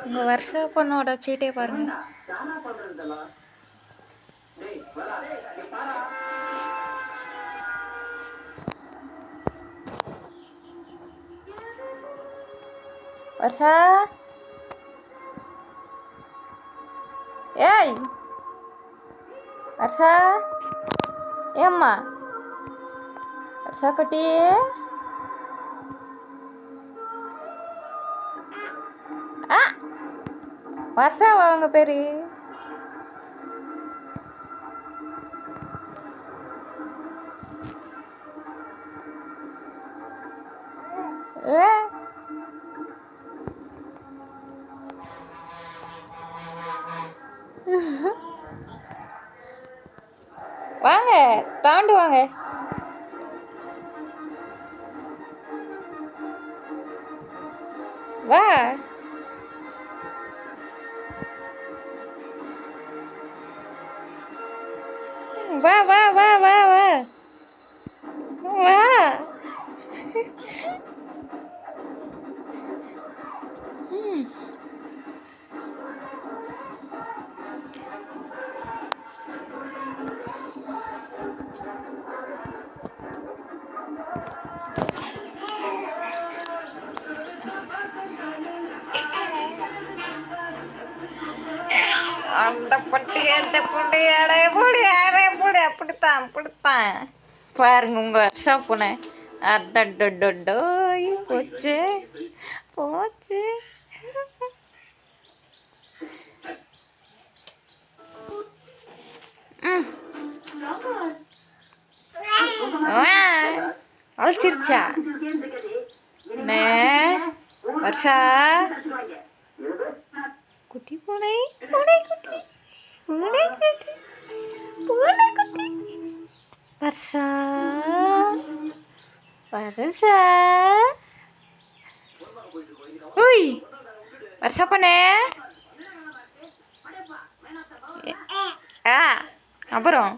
உங்கள் வருஷ பொண்ணோட சீட்டே பாருங்க. வருஷா, ஏய் வருஷா, ஏம்மா வருஷா குட்டி, ஆ வருஷா அவங்க பேரு. வாங்க தாண்டு வாங்க. வா வா வா வா வா வா வா. அந்த பட்டி அந்த புண்டி அடைய பூடி அடைய பூடி அப்படித்தான் அப்படித்தான். பாருங்க உங்கள் வருஷா பூனை. அடடொடோ போச்சு போச்சு. அழைச்சிருச்சா வருஷா குட்டி பூனை பூனை குட்டி பூனை குட்டி பூனை குட்டி. வருஷா வருஷா, உய் வருஷா பூனை. அப்புறம்